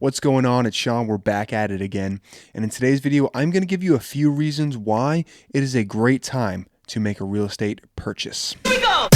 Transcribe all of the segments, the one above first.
What's going on? It's Sean. We're back at it again. And in today's video, I'm going to give you a few reasons why it is a great time to make a real estate purchase. Here we go.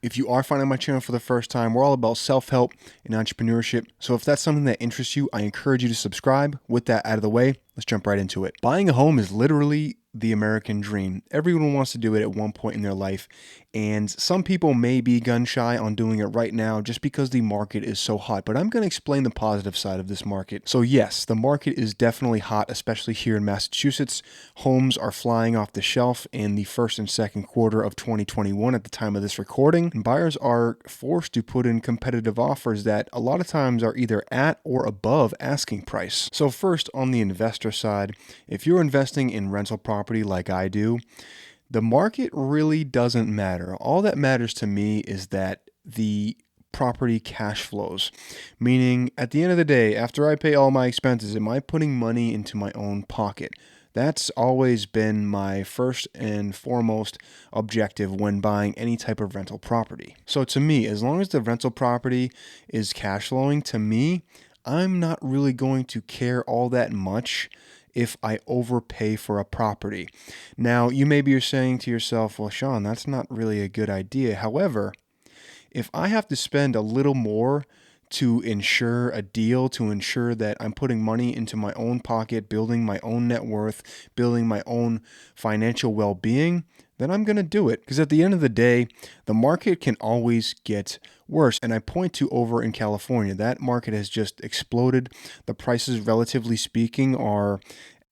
If you are finding my channel for the first time, we're all about self-help and entrepreneurship. So if that's something that interests you, I encourage you to subscribe. With that out of the way, let's jump right into it. Buying a home is literally the American dream. Everyone wants to do it at one point in their life, and some people may be gun shy on doing it right now just because the market is so hot. But I'm going to explain the positive side of this market. So yes, the market is definitely hot, especially here in Massachusetts. Homes are flying off the shelf in the first and second quarter of 2021 at the time of this recording. And buyers are forced to put in competitive offers that a lot of times are either at or above asking price. So first, on the investor side, if you're investing in rental property like I do, the market really doesn't matter. All that matters to me is that the property cash flows, meaning at the end of the day, after I pay all my expenses, am I putting money into my own pocket? That's always been my first and foremost objective when buying any type of rental property. So to me, as long as the rental property is cash flowing, to me, I'm not really going to care all that much if I overpay for a property. Now, you may be saying to yourself, well, Sean, that's not really a good idea. However, if I have to spend a little more to ensure a deal, to ensure that I'm putting money into my own pocket, building my own net worth, building my own financial well-being, then I'm going to do it. Because at the end of the day, the market can always get worse. And I point to over in California, that market has just exploded. The prices, relatively speaking, are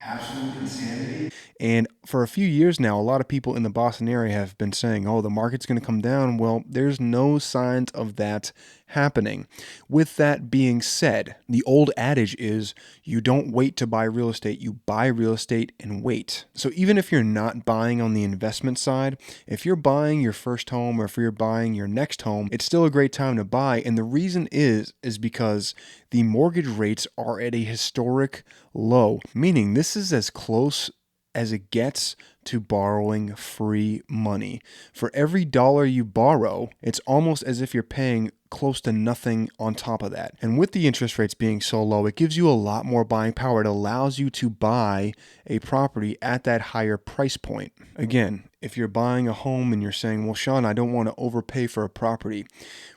absolute insanity. And for a few years now, a lot of people in the Boston area have been saying, oh, the market's going to come down. Well, there's no signs of that happening. With that being said, the old adage is you don't wait to buy real estate, you buy real estate and wait. So even if you're not buying on the investment side, if you're buying your first home or if you're buying your next home, it's still a great time to buy. And the reason is because the mortgage rates are at a historic low, meaning this is as close as it gets to borrowing free money. For every dollar you borrow, it's almost as if you're paying close to nothing on top of that. And with the interest rates being so low, it gives you a lot more buying power. It allows you to buy a property at that higher price point. Again, if you're buying a home and you're saying, well, Sean, I don't want to overpay for a property.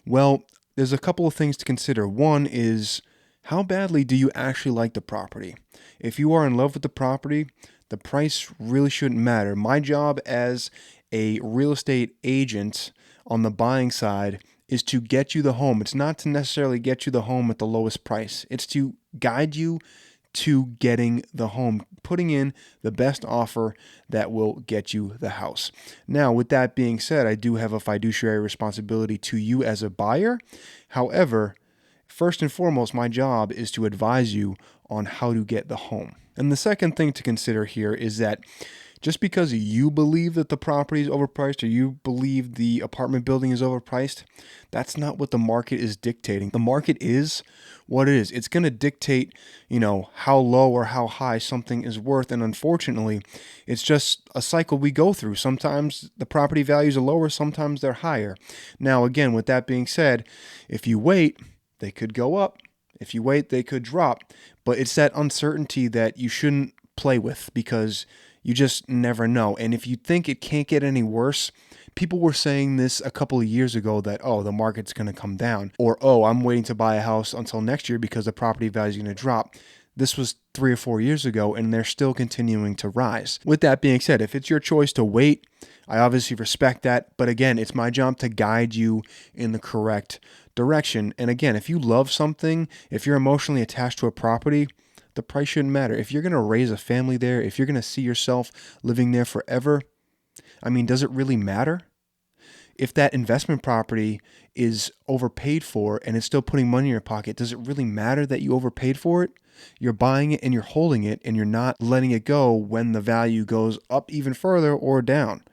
Well, there's a couple of things to consider. One is, how badly do you actually like the property? If you are in love with the property, the price really shouldn't matter. My job as a real estate agent on the buying side is to get you the home. It's not to necessarily get you the home at the lowest price. It's to guide you to getting the home, putting in the best offer that will get you the house. Now, with that being said, I do have a fiduciary responsibility to you as a buyer. However, first and foremost, my job is to advise you on how to get the home. And the second thing to consider here is that just because you believe that the property is overpriced or you believe the apartment building is overpriced, that's not what the market is dictating. The market is what it is. It's going to dictate, how low or how high something is worth. And unfortunately, it's just a cycle we go through. Sometimes the property values are lower, sometimes they're higher. Now, again, with that being said, if you wait, they could go up. If you wait, they could drop. But it's that uncertainty that you shouldn't play with because you just never know. And if you think it can't get any worse, people were saying this a couple of years ago that, oh, the market's going to come down. Or, oh, I'm waiting to buy a house until next year because the property value is going to drop. This was 3 or 4 years ago, and they're still continuing to rise. With that being said, if it's your choice to wait, I obviously respect that. But again, it's my job to guide you in the correct direction. And again, if you love something, if you're emotionally attached to a property, the price shouldn't matter. If you're going to raise a family there, if you're going to see yourself living there forever, does it really matter? If that investment property is overpaid for and it's still putting money in your pocket, does it really matter that you overpaid for it? You're buying it and you're holding it and you're not letting it go when the value goes up even further or down.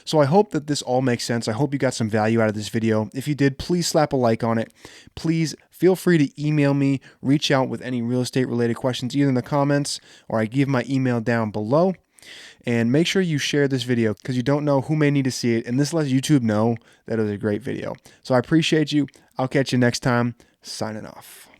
So I hope that this all makes sense. I hope you got some value out of this video. If you did, please slap a like on it. Please feel free to email me, reach out with any real estate related questions, either in the comments or I give my email down below. And make sure you share this video because you don't know who may need to see it. And this lets YouTube know that it was a great video. So I appreciate you. I'll catch you next time. Signing off.